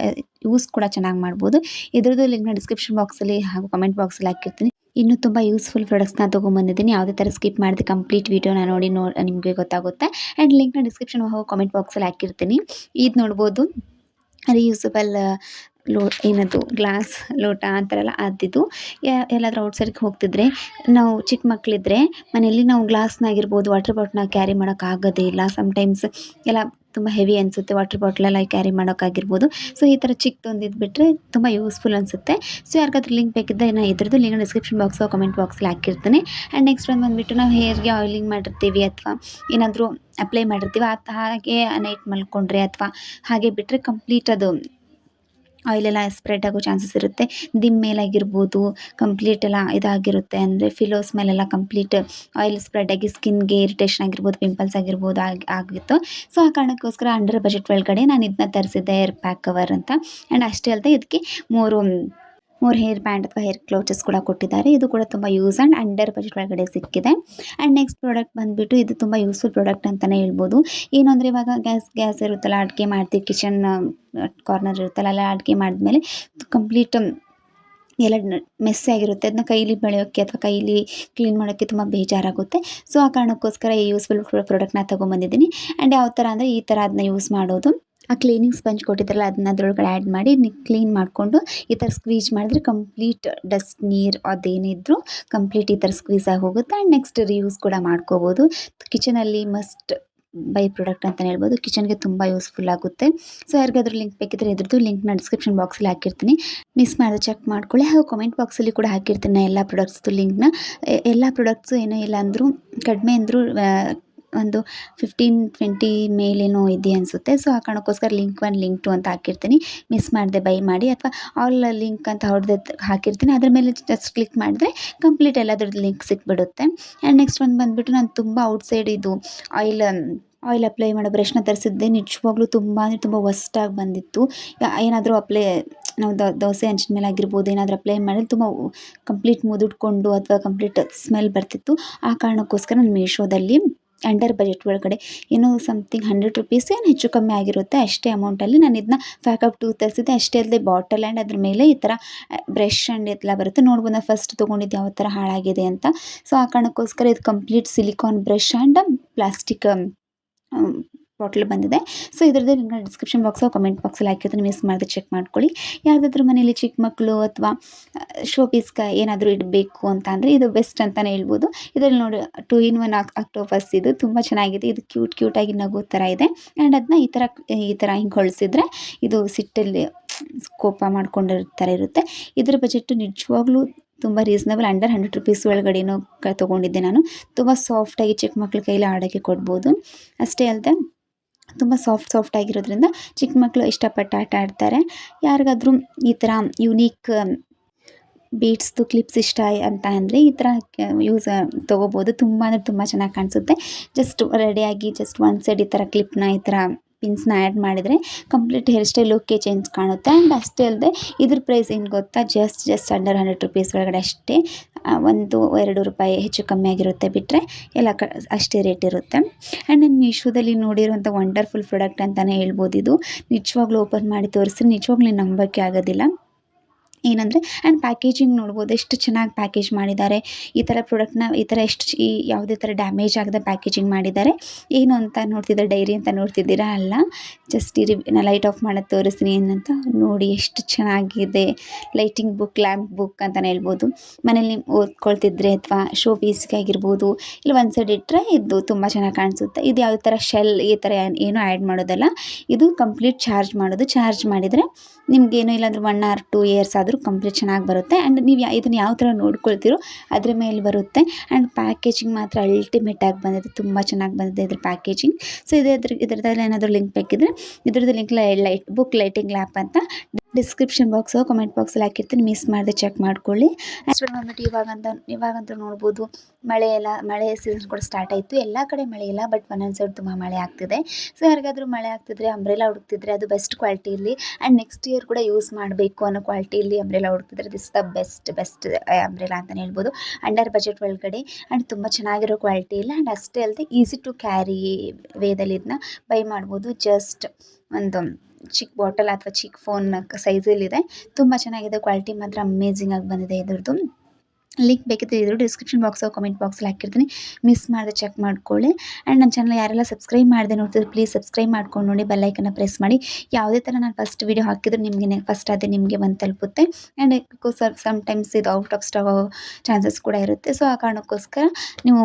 ಯೂಸ್ ಕೂಡ ಚೆನ್ನಾಗಿ ಮಾಡ್ಬೋದು. ಇದ್ರದ್ದು ಲಿಂಕ್ನ ಡಿಸ್ಕ್ರಿಪ್ಷನ್ ಬಾಕ್ಸಲ್ಲಿ ಹಾಗೂ ಕಮೆಂಟ್ ಬಾಕ್ಸಲ್ಲಿ ಹಾಕಿರ್ತೀನಿ. ಇನ್ನೂ ತುಂಬ ಯೂಸ್ಫುಲ್ ಪ್ರಾಡಕ್ಟ್ಸ್ನ ತೊಗೊಂಬಂದಿದ್ದೀನಿ. ಯಾವುದೇ ಥರ ಸ್ಕಿಪ್ ಮಾಡದೆ ಕಂಪ್ಲೀಟ್ ವೀಡಿಯೋನ ನೋಡಿ ನಿಮಗೆ ಗೊತ್ತಾಗುತ್ತೆ. ಆ್ಯಂಡ್ ಲಿಂಕ್ನ ಡಿಸ್ಕ್ರಿಪ್ಷನ್ ಹಾಗೂ ಕಾಮೆಂಟ್ ಬಾಕ್ಸಲ್ಲಿ ಹಾಕಿರ್ತೀನಿ. ಇದು ನೋಡ್ಬೋದು ರಿಯೂಸಬಲ್ ಏನದು ಗ್ಲಾಸ್ ಲೋಟ ಅಂತಾರಲ್ಲ ಅದಿದು. ಎಲ್ಲಾದರೂ ಔಟ್ಸೈಡ್ಗೆ ಹೋಗ್ತಿದ್ರೆ ನಾವು ಚಿಕ್ಕ ಮಕ್ಕಳಿದ್ರೆ ಮನೆಯಲ್ಲಿ ನಾವು ಗ್ಲಾಸ್ನಾಗಿರ್ಬೋದು ವಾಟರ್ ಬಾಟ್ಲನ್ನ ಕ್ಯಾರಿ ಮಾಡೋಕ್ಕಾಗೋದೇ ಇಲ್ಲ. ಸಮ್ಟೈಮ್ಸ್ ಎಲ್ಲ ತುಂಬ ಹೆವಿ ಅನಿಸುತ್ತೆ ವಾಟರ್ ಬಾಟ್ಲೆಲ್ಲ ಕ್ಯಾರಿ ಮಾಡೋಕ್ಕಾಗಿರ್ಬೋದು. ಸೊ ಈ ಥರ ಚಿಕ್ಕದೊಂದು ಇದ್ಬಿಟ್ರೆ ತುಂಬ ಯೂಸ್ಫುಲ್ ಅನಿಸುತ್ತೆ. ಸೊ ಯಾರಿಗಾದ್ರೂ ಲಿಂಕ್ ಬೇಕಿದ್ದರೆ ನಾನು ಇದ್ರದ್ದು ಲಿಂಕ್ ಡಿಸ್ಕ್ರಿಪ್ಷನ್ ಬಾಕ್ಸು ಕಾಮೆಂಟ್ ಬಾಕ್ಸಲ್ಲಿ ಹಾಕಿರ್ತೀನಿ. ಆ್ಯಂಡ್ ನೆಕ್ಸ್ಟ್ ಒಂದು ಬಂದುಬಿಟ್ಟು ನಾವು ಹೇರ್ಗೆ ಆಯಿಲಿಂಗ್ ಮಾಡಿರ್ತೀವಿ ಅಥವಾ ಏನಾದರೂ ಅಪ್ಲೈ ಮಾಡಿರ್ತೀವಿ ಹಾಗೆ ನೈಟ್ ಮಲ್ಕೊಂಡ್ರೆ ಅಥವಾ ಹಾಗೆ ಬಿಟ್ಟರೆ ಕಂಪ್ಲೀಟ್ ಅದು ಆಯಿಲೆಲ್ಲ ಸ್ಪ್ರೆಡ್ ಆಗೋ ಚಾನ್ಸಸ್ ಇರುತ್ತೆ. ಮೇಲಾಗಿರ್ಬೋದು ಕಂಪ್ಲೀಟ್ ಎಲ್ಲ ಇದಾಗಿರುತ್ತೆ, ಅಂದರೆ ಫಿಲೋಸ್ ಮೇಲೆಲ್ಲ ಕಂಪ್ಲೀಟ್ ಆಯಿಲ್ ಸ್ಪ್ರೆಡ್ ಆಗಿ ಸ್ಕಿನ್ಗೆ ಇರಿಟೇಷನ್ ಆಗಿರ್ಬೋದು, ಪಿಂಪಲ್ಸ್ ಆಗಿರ್ಬೋದು ಆಗಿತ್ತು. ಸೊ ಆ ಕಾರಣಕ್ಕೋಸ್ಕರ ಅಂಡರ್ ಬಜೆಟ್ ಒಳಗಡೆ ನಾನು ಇದನ್ನ ತರಿಸಿದ್ದೆ, ಹೇರ್ ಪ್ಯಾಕ್ ಕವರ್ ಅಂತ. ಆ್ಯಂಡ್ ಅಷ್ಟೇ ಅಲ್ಲದೆ ಇದಕ್ಕೆ ಮೂರು ಹೇರ್ ಬ್ಯಾಂಡ್ ಅಥವಾ ಹೇರ್ ಕ್ಲೋಚಸ್ ಕೂಡ ಕೊಟ್ಟಿದ್ದಾರೆ. ಇದು ಕೂಡ ತುಂಬ ಯೂಸ್ ಆ್ಯಂಡ್ ಅಂಡರ್ ಬಜೆಟ್ ಒಳಗಡೆ ಸಿಕ್ಕಿದೆ. ಆ್ಯಂಡ್ ನೆಕ್ಸ್ಟ್ ಪ್ರಾಡಕ್ಟ್ ಬಂದುಬಿಟ್ಟು ಇದು ತುಂಬ ಯೂಸ್ಫುಲ್ ಪ್ರಾಡಕ್ಟ್ ಅಂತಲೇ ಹೇಳ್ಬೋದು. ಏನು ಅಂದರೆ ಇವಾಗ ಗ್ಯಾಸ್ ಇರುತ್ತಲ್ಲ, ಅಡುಗೆ ಮಾಡ್ತೀವಿ, ಕಿಚನ್ ಕಾರ್ನರ್ ಇರುತ್ತಲ್ಲ, ಅಲ್ಲ ಅಡುಗೆ ಮಾಡಿದ್ಮೇಲೆ ಕಂಪ್ಲೀಟ್ ಎಲ್ಲ ಮೆಸ್ಸಿ ಆಗಿರುತ್ತೆ. ಅದನ್ನ ಕೈಲಿ ಬೆಳೆಯೋಕ್ಕೆ ಅಥವಾ ಕೈಲಿ ಕ್ಲೀನ್ ಮಾಡೋಕ್ಕೆ ತುಂಬ ಬೇಜಾರಾಗುತ್ತೆ. ಸೊ ಆ ಕಾರಣಕ್ಕೋಸ್ಕರ ಈ ಯೂಸ್ಫುಲ್ ಪ್ರಾಡಕ್ಟ್ನ ತೊಗೊಂಬಂದಿದ್ದೀನಿ. ಆ್ಯಂಡ್ ಯಾವ ಥರ ಅಂದರೆ ಈ ಥರ ಅದನ್ನ ಯೂಸ್ ಮಾಡೋದು, ಆ ಕ್ಲೀನಿಂಗ್ ಸ್ಪಂಜ್ ಕೊಟ್ಟಿದ್ದಾರಲ್ಲ ಅದನ್ನ ಅದರೊಳಗಡೆ ಆ್ಯಡ್ ಮಾಡಿ ಕ್ಲೀನ್ ಮಾಡಿಕೊಂಡು ಈ ಥರ ಸ್ಕ್ವೀಜ್ ಮಾಡಿದ್ರೆ ಕಂಪ್ಲೀಟ್ ಡಸ್ಟ್ ನೀರು ಅದೇನಿದ್ರು ಕಂಪ್ಲೀಟ್ ಈ ಥರ ಸ್ಕ್ವೀಸ್ ಆಗಿ ಹೋಗುತ್ತೆ. ಆ್ಯಂಡ್ ನೆಕ್ಸ್ಟ್ ರಿಯೂಸ್ ಕೂಡ ಮಾಡ್ಕೋಬೋದು. ಕಿಚನಲ್ಲಿ ಮಸ್ಟ್ ಬೈ ಪ್ರಾಡಕ್ಟ್ ಅಂತಲೇ ಹೇಳ್ಬೋದು. ಕಿಚನ್ಗೆ ತುಂಬ ಯೂಸ್ಫುಲ್ ಆಗುತ್ತೆ. ಸೊ ಯಾರಿಗಾದ್ರೂ ಲಿಂಕ್ ಬೇಕಿದ್ರೆ ಇದ್ರದ್ದು ಲಿಂಕ್ನ ಡಿಸ್ಕ್ರಿಪ್ಷನ್ ಬಾಕ್ಸಲ್ಲಿ ಹಾಕಿರ್ತೀನಿ, ಮಿಸ್ ಮಾಡಿದ್ರೆ ಚೆಕ್ ಮಾಡ್ಕೊಳ್ಳಿ. ಹಾಗೂ ಕಾಮೆಂಟ್ ಬಾಕ್ಸಲ್ಲಿ ಕೂಡ ಹಾಕಿರ್ತೀನಿ ಎಲ್ಲ ಪ್ರಾಡಕ್ಟ್ಸ್ದು ಲಿಂಕ್ನ. ಎಲ್ಲ ಪ್ರಾಡಕ್ಟ್ಸು ಏನೂ ಇಲ್ಲ ಅಂದರೂ ಕಡಿಮೆ ಅಂದರೂ ಒಂದು 15-20 ಮೇಲೇನೋ ಇದೆ ಅನಿಸುತ್ತೆ. ಸೊ ಆ ಕಾರಣಕ್ಕೋಸ್ಕರ ಲಿಂಕ್ 1 ಲಿಂಕ್ 2 ಅಂತ ಹಾಕಿರ್ತೀನಿ, ಮಿಸ್ ಮಾಡದೆ ಬೈ ಮಾಡಿ. ಅಥವಾ ಆಲ್ ಲಿಂಕ್ ಅಂತ ಹೊಡೆದು ಹಾಕಿರ್ತೀನಿ, ಅದ್ರ ಮೇಲೆ ಜಸ್ಟ್ ಕ್ಲಿಕ್ ಮಾಡಿದ್ರೆ ಕಂಪ್ಲೀಟ್ ಎಲ್ಲದ್ರದ್ದು ಲಿಂಕ್ ಸಿಕ್ಬಿಡುತ್ತೆ. ಆ್ಯಂಡ್ ನೆಕ್ಸ್ಟ್ ಒಂದು ಬಂದುಬಿಟ್ಟು ನಾನು ತುಂಬ ಔಟ್ಸೈಡ್ ಇದು ಆಯಿಲ್ ಅಪ್ಲೈ ಮಾಡೋ ಬ್ರಷ್ನ ತರಿಸಿದ್ದೆ. ನಿಜವಾಗ್ಲೂ ತುಂಬ ಅಂದರೆ ತುಂಬ ವರ್ಸ್ಟಾಗಿ ಬಂದಿತ್ತು. ಏನಾದರೂ ನಾವು ದೋಸೆ ಹಂಚಿನ ಮೇಲೆ ಆಗಿರ್ಬೋದು ಏನಾದರೂ ಅಪ್ಲೈ ಮಾಡಿದ್ರೆ ತುಂಬ ಕಂಪ್ಲೀಟ್ ಮುದುಡ್ಕೊಂಡು ಅಥವಾ ಕಂಪ್ಲೀಟ್ ಸ್ಮೆಲ್ ಬರ್ತಿತ್ತು. ಆ ಕಾರಣಕ್ಕೋಸ್ಕರ ನಾನು ಮೀಶೋದಲ್ಲಿ ಅಂಡರ್ ಬಜೆಟ್ ಒಳಗಡೆ ಏನೋ ಸಮಥಿಂಗ್ 100 ರುಪೀಸ್ ಏನು ಹೆಚ್ಚು ಕಮ್ಮಿ ಆಗಿರುತ್ತೆ, ಅಷ್ಟೇ ಅಮೌಂಟಲ್ಲಿ ನಾನು ಇದನ್ನ ಪ್ಯಾಕಪ್ 2 ತರಿಸಿದ್ದೆ. ಅಷ್ಟೇ ಅಲ್ಲದೆ ಬಾಟಲ್ ಆ್ಯಂಡ್ ಅದ್ರ ಮೇಲೆ ಈ ಥರ ಬ್ರಷ್ ಆ್ಯಂಡ್ ಎಲ್ಲ ಬರುತ್ತೆ. ನೋಡ್ಬೋದು ನಾನು ಫಸ್ಟ್ ತೊಗೊಂಡಿದ್ದು ಯಾವ ಥರ ಹಾಳಾಗಿದೆ ಅಂತ. ಸೊ ಆ ಕಾರಣಕ್ಕೋಸ್ಕರ ಇದು complete silicon brush and plastic bottle ಬಂದಿದೆ. ಸೊ ಇದರದ್ದು ನಿಮ್ಗೆ ಡಿಸ್ಕ್ರಿಪ್ಷನ್ ಬಾಕ್ಸು ಕಾಮೆಂಟ್ ಬಾಕ್ಸಲ್ಲಿ ಹಾಕಿರ್ತೀನಿ, ಮಿಸ್ ಮಾಡಿದ್ರೆ ಚೆಕ್ ಮಾಡ್ಕೊಳ್ಳಿ. ಯಾವುದಾದ್ರೂ ಮನೇಲಿ ಚಿಕ್ಕ ಮಕ್ಕಳು ಅಥವಾ ಶೋ ಪೀಸ್ಗೆ ಏನಾದರೂ ಇಡಬೇಕು ಅಂತ ಅಂದರೆ ಇದು ಬೆಸ್ಟ್ ಅಂತಲೇ ಹೇಳ್ಬೋದು. ಇದರಲ್ಲಿ ನೋಡಿ 2 in 1 ಆಕ್ಟೋಪಸ್, ಇದು ತುಂಬ ಚೆನ್ನಾಗಿದೆ. ಇದು ಕ್ಯೂಟಾಗಿ ನಗೋ ಥರ ಇದೆ. ಆ್ಯಂಡ್ ಅದನ್ನ ಈ ಥರ ಹಿಂಗೆ ಹೊಳಿಸಿದ್ರೆ ಇದು ಸಿಟ್ಟಲ್ಲಿ ಕೋಪ ಮಾಡ್ಕೊಂಡಿರೋ ಇರುತ್ತೆ. ಇದರ ಬಜೆಟ್ ನಿಜವಾಗ್ಲೂ ತುಂಬ ರೀಸನಬಲ್. ಅಂಡರ್ 100 ರುಪೀಸ್ ಒಳಗಡೆನೋ ತೊಗೊಂಡಿದ್ದೆ ನಾನು. ತುಂಬ ಸಾಫ್ಟಾಗಿ ಚಿಕ್ಕ ಮಕ್ಳ ಕೈಲಿ ಆಡೋಕ್ಕೆ ಕೊಡ್ಬೋದು. ಅಷ್ಟೇ ಅಲ್ಲದೆ ತುಂಬ ಸಾಫ್ಟ್ ಆಗಿರೋದ್ರಿಂದ ಚಿಕ್ಕ ಮಕ್ಕಳು ಇಷ್ಟಪಟ್ಟು ಆಟ ಆಡ್ತಾರೆ. ಯಾರಿಗಾದ್ರೂ ಈ ಥರ ಯುನೀಕ್ ಬೀಡ್ಸ್ದು ಕ್ಲಿಪ್ಸ್ ಇಷ್ಟ ಅಂತ ಅಂದರೆ ಈ ಥರ ತೊಗೋಬೋದು. ತುಂಬ ಅಂದರೆ ತುಂಬ ಚೆನ್ನಾಗಿ ಕಾಣಿಸುತ್ತೆ. ಜಸ್ಟ್ ರೆಡಿಯಾಗಿ ಜಸ್ಟ್ ಒಂದು ಸೈಡ್ ಈ ಥರ ಕ್ಲಿಪ್ನ ಈ ಥರ ಪಿನ್ಸ್ನ ಆ್ಯಡ್ ಮಾಡಿದರೆ ಕಂಪ್ಲೀಟ್ ಹೇರ್ ಸ್ಟೈಲ್ ಲುಕ್ಕೇ ಚೇಂಜ್ ಕಾಣುತ್ತೆ. ಆ್ಯಂಡ್ ಅಷ್ಟೇ ಅಲ್ಲದೆ ಇದ್ರ ಪ್ರೈಸ್ ಏನು ಗೊತ್ತಾ, ಜಸ್ಟ್ ಅಂಡರ್ 100 ರುಪೀಸ್ ಒಳಗಡೆ ಅಷ್ಟೇ. 1-2 ರೂಪಾಯಿ ಹೆಚ್ಚು ಕಮ್ಮಿ ಆಗಿರುತ್ತೆ, ಬಿಟ್ಟರೆ ಎಲ್ಲ ಅಷ್ಟೇ ರೇಟ್ ಇರುತ್ತೆ. ಆ್ಯಂಡ್ ನಾನು ಮೀಶೋದಲ್ಲಿ ನೋಡಿರುವಂಥ ವಂಡರ್ಫುಲ್ ಪ್ರಾಡಕ್ಟ್ ಅಂತಲೇ ಹೇಳ್ಬೋದು. ಇದು ನಿಜವಾಗ್ಲೂ ಓಪನ್ ಮಾಡಿ ತೋರಿಸಿದ್ರೆ ನಿಜವಾಗ್ಲೂ ನಂಬೋಕ್ಕೆ ಆಗೋದಿಲ್ಲ. ಏನಂದರೆ ಆ್ಯಂಡ್ ಪ್ಯಾಕೇಜಿಂಗ್ ನೋಡ್ಬೋದು, ಎಷ್ಟು ಚೆನ್ನಾಗಿ ಪ್ಯಾಕೇಜ್ ಮಾಡಿದ್ದಾರೆ. ಈ ಥರ ಪ್ರಾಡಕ್ಟ್ನ ಈ ಥರ ಯಾವುದೇ ಥರ ಡ್ಯಾಮೇಜ್ ಆಗದೆ ಪ್ಯಾಕೇಜಿಂಗ್ ಮಾಡಿದ್ದಾರೆ. ಏನು ಅಂತ ನೋಡ್ತಿದ್ದಾರೆ, ಡೈರಿ ಅಂತ ನೋಡ್ತಿದ್ದೀರಾ? ಅಲ್ಲ, ಜಸ್ಟ್ ನಾನು ಲೈಟ್ ಆಫ್ ಮಾಡೋದು ತೋರಿಸ್ತೀನಿ ಏನಂತ ನೋಡಿ. ಎಷ್ಟು ಚೆನ್ನಾಗಿದೆ. ಲೈಟಿಂಗ್ ಬುಕ್, ಲ್ಯಾಂಪ್ ಬುಕ್ ಅಂತಲೇ ಹೇಳ್ಬೋದು. ಮನೇಲಿ ನೀವು ಓದ್ಕೊಳ್ತಿದ್ರೆ ಅಥವಾ ಶೋ ಪೀಸ್ಗೆ ಆಗಿರ್ಬೋದು, ಇಲ್ಲ ಒಂದು ಸೈಡ್ ಇಟ್ಟರೆ ಇದು ತುಂಬ ಚೆನ್ನಾಗಿ ಕಾಣಿಸುತ್ತೆ. ಇದು ಯಾವುದೇ ಥರ ಶೆಲ್ ಈ ಥರ ಏನೂ ಆ್ಯಡ್ ಮಾಡೋದಲ್ಲ, ಇದು ಕಂಪ್ಲೀಟ್ ಚಾರ್ಜ್ ಮಾಡೋದು. ಚಾರ್ಜ್ ಮಾಡಿದರೆ ನಿಮಗೇನು ಇಲ್ಲಾಂದ್ರೆ 1 or 2 ಇಯರ್ಸ್ ಆದರೂ ಕಂಪ್ಲೀಟ್ ಚೆನ್ನಾಗಿ ಬರುತ್ತೆ. ಆ್ಯಂಡ್ ನೀವು ಇದನ್ನು ಯಾವ ಥರ ನೋಡ್ಕೊಳ್ತೀರೋ ಅದ್ರ ಮೇಲೆ ಬರುತ್ತೆ. ಆ್ಯಂಡ್ ಪ್ಯಾಕೇಜಿಂಗ್ ಮಾತ್ರ ಅಲ್ಟಿಮೇಟಾಗಿ ಬಂದಿದೆ, ತುಂಬ ಚೆನ್ನಾಗಿ ಬಂದಿದೆ ಇದ್ರ ಪ್ಯಾಕೇಜಿಂಗ್. ಸೊ ಇದ್ರದ್ದು ಏನಾದರೂ ಲಿಂಕ್ ಬೇಕಿದ್ರೆ ಇದ್ರದ್ದು ಲಿಂಕ್ ಲೈಟಿಂಗ್ ಲ್ಯಾಂಪ್ ಅಂತ ಡಿಸ್ಕ್ರಿಪ್ಷನ್ ಬಾಕ್ಸು ಕಾಮೆಂಟ್ ಬಾಕ್ಸಲ್ಲಿ ಹಾಕಿರ್ತೀನಿ, ಮಿಸ್ ಮಾಡದೆ ಚೆಕ್ ಮಾಡ್ಕೊಳ್ಳಿ. ಆ್ಯಕ್ಚುಲಿ ಬಂದ್ಬಿಟ್ಟು ಇವಾಗಂತೂ ನೋಡ್ಬೋದು ಮಳೆ ಸೀಸನ್ ಕೂಡ ಸ್ಟಾರ್ಟ್ ಆಯಿತು. ಎಲ್ಲ ಕಡೆ ಮಳೆ ಇಲ್ಲ, ಬಟ್ ಒಂದೊಂದು ಸೈಡ್ ತುಂಬ ಮಳೆ ಆಗ್ತಿದೆ. ಸೊ ಯಾರಿಗಾದ್ರೂ ಮಳೆ ಆಗ್ತಿದ್ರೆ ಅಂಬ್ರೆಲಾ ಹುಡುಕ್ತಿದ್ರೆ ಅದು ಬೆಸ್ಟ್ ಕ್ವಾಲಿಟಿಯಲ್ಲಿ ಆ್ಯಂಡ್ ನೆಕ್ಸ್ಟ್ ಇಯರ್ ಕೂಡ ಯೂಸ್ ಮಾಡಬೇಕು ಅನ್ನೋ ಕ್ವಾಲಿಟಿಯಲ್ಲಿ ಅಂಬ್ರೆಲಾ ಹುಡುಕ್ತಿದ್ರೆ ದಿಸ್ ದ ಬೆಸ್ಟ್ ಅಂಬ್ರೆಲಾ ಅಂತಲೇ ಹೇಳ್ಬೋದು. ಅಂಡರ್ ಬಜೆಟ್ ಒಳಗಡೆ ಆ್ಯಂಡ್ ತುಂಬ ಚೆನ್ನಾಗಿರೋ ಕ್ವಾಲಿಟಿಯಲ್ಲಿ. ಆ್ಯಂಡ್ ಅಷ್ಟೇ ಅಲ್ಲದೆ ಈಸಿ ಟು ಕ್ಯಾರಿ ವೇದಲ್ಲಿ ಇದನ್ನ ಬೈ ಮಾಡ್ಬೋದು. ಜಸ್ಟ್ ಒಂದು ಚಿಕ್ಕ ಬಾಟಲ್ ಅಥವಾ ಚಿಕ್ಕ ಫೋನ್ ಸೈಜಲ್ಲಿದೆ. ತುಂಬ ಚೆನ್ನಾಗಿದೆ, ಕ್ವಾಲಿಟಿ ಮಾತ್ರ ಅಮೇಝಿಂಗ್ ಆಗಿ ಬಂದಿದೆ ಇದ್ರದ್ದು. ಲಿಂಕ್ ಬೇಕಿದ್ರೆ ಇದ್ರು ಡಿಸ್ಕ್ರಿಪ್ಷನ್ ಬಾಕ್ಸ್ ಕಾಮೆಂಟ್ ಬಾಕ್ಸಲ್ಲಿ ಹಾಕಿರ್ತೀನಿ. ಮಿಸ್ ಮಾಡದೆ ಚೆಕ್ ಮಾಡ್ಕೊಳ್ಳಿ. ಆ್ಯಂಡ್ ನನ್ನ ಚಾನಲ್ ಯಾರೆಲ್ಲ ಸಬ್ಸ್ಕ್ರೈಬ್ ಮಾಡದೆ ನೋಡ್ತಿದ್ರು ಪ್ಲೀಸ್ ಸಬ್ಸ್ಕ್ರೈಬ್ ಮಾಡ್ಕೊಂಡು ನೋಡಿ, ಬೆಲ್ ಐಕನ್ನ ಪ್ರೆಸ್ ಮಾಡಿ. ಯಾವುದೇ ಥರ ನಾನು ಫಸ್ಟ್ ವೀಡಿಯೋ ಹಾಕಿದ್ರು ನಿಮಗೆ ಫಸ್ಟ್ ಅದೇ ನಿಮಗೆ ಬಂದು ತಲುಪುತ್ತೆ. ಆ್ಯಂಡ್ ಬಿಕಾಸ್ ಸಮ್ಟೈಮ್ಸ್ ಇದು ಔಟ್ ಆಫ್ ಸ್ಟಾಕ್ ಆಗೋ ಚಾನ್ಸಸ್ ಕೂಡ ಇರುತ್ತೆ. ಸೊ ಆ ಕಾರಣಕ್ಕೋಸ್ಕರ ನೀವು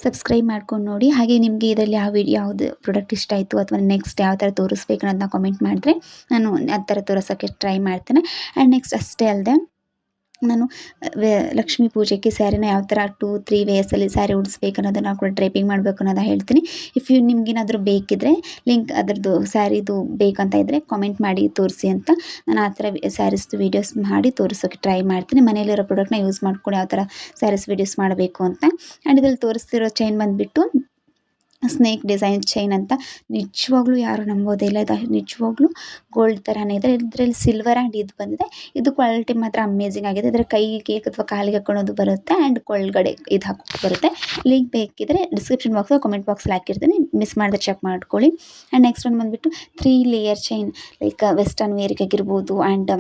ಸಬ್ಸ್ಕ್ರೈಬ್ ಮಾಡ್ಕೊಂಡು ನೋಡಿ. ಹಾಗೆ ನಿಮಗೆ ಇದರಲ್ಲಿ ಯಾವುದು ಪ್ರಾಡಕ್ಟ್ ಇಷ್ಟ ಆಯಿತು ಅಥವಾ ನೆಕ್ಸ್ಟ್ ಯಾವ ಥರ ತೋರಿಸ್ಬೇಕು ಅನ್ನೋದನ್ನ ಕಾಮೆಂಟ್ ಮಾಡಿದ್ರೆ ನಾನು ಆ ಥರ ತೋರಿಸೋಕ್ಕೆ ಟ್ರೈ ಮಾಡ್ತೇನೆ. ಆ್ಯಂಡ್ ನೆಕ್ಸ್ಟ್ ಅಷ್ಟೇ ಅಲ್ಲದೆ ನಾನು ಲಕ್ಷ್ಮೀ ಪೂಜೆಗೆ ಸ್ಯಾರಿನ ಯಾವ ಥರ 2-3 ವೇಸಲ್ಲಿ ಸ್ಯಾರಿ ಉಡಿಸ್ಬೇಕು ಅನ್ನೋದನ್ನು ಕೂಡ ಡ್ರೈಪಿಂಗ್ ಮಾಡಬೇಕು ಅನ್ನೋದನ್ನ ಹೇಳ್ತೀನಿ. ಇಫ್ ನಿಮ್ಗೇನಾದರೂ ಬೇಕಿದ್ದರೆ ಲಿಂಕ್ ಅದರದ್ದು ಸ್ಯಾರಿದು ಬೇಕಂತ ಇದ್ದರೆ ಕಾಮೆಂಟ್ ಮಾಡಿ ತೋರಿಸಿ ಅಂತ ನಾನು ಆ ಥರ ಸ್ಯಾರೀಸ್ದು ವೀಡಿಯೋಸ್ ಮಾಡಿ ತೋರಿಸೋಕ್ಕೆ ಟ್ರೈ ಮಾಡ್ತೀನಿ. ಮನೆಯಲ್ಲಿರೋ ಪ್ರಾಡಕ್ಟ್ನ ಯೂಸ್ ಮಾಡ್ಕೊಂಡು ಯಾವ ಥರ ಸ್ಯಾರೀಸ್ ವೀಡಿಯೋಸ್ ಮಾಡಬೇಕು ಅಂತ. ಆ್ಯಂಡ್ ಇದ್ರಲ್ಲಿ ತೋರಿಸ್ತಿರೋ ಚೈನ್ ಬಂದುಬಿಟ್ಟು ಸ್ನೇಕ್ ಡಿಸೈನ್ ಚೈನ್ ಅಂತ. ನಿಜವಾಗ್ಲೂ ಯಾರು ನಂಬೋದೇ ಇಲ್ಲ, ಇದು ನಿಜವಾಗ್ಲೂ ಗೋಲ್ಡ್ ಥರನೇ ಇದೆ. ಇದರಲ್ಲಿ ಸಿಲ್ವರ್ ಆ್ಯಂಡ್ ಇದು ಬಂದಿದೆ. ಇದು ಕ್ವಾಲಿಟಿ ಮಾತ್ರ ಅಮೇಝಿಂಗ್ ಆಗಿದೆ. ಇದರ ಕೈಗೆ ಅಥವಾ ಕಾಲಿಗೆ ಹಾಕೊಳ್ಳೋದು ಬರುತ್ತೆ ಆ್ಯಂಡ್ ಒಳಗಡೆ ಇದು ಹಾಕೋಕ್ಕೆ ಬರುತ್ತೆ. ಲಿಂಕ್ ಬೇಕಿದ್ರೆ ಡಿಸ್ಕ್ರಿಪ್ಷನ್ ಬಾಕ್ಸ್ ಕಾಮೆಂಟ್ ಬಾಕ್ಸಲ್ಲಿ ಹಾಕಿರ್ತೀನಿ, ಮಿಸ್ ಮಾಡಿದ್ರೆ ಚೆಕ್ ಮಾಡ್ಕೊಳ್ಳಿ. ಆ್ಯಂಡ್ ನೆಕ್ಸ್ಟ್ ಒಂದು ಬಂದುಬಿಟ್ಟು 3 ಲೇಯರ್ ಚೈನ್, ಲೈಕ್ ವೆಸ್ಟರ್ನ್ ವೇರಿಗೆ ಆಗಿರ್ಬೋದು and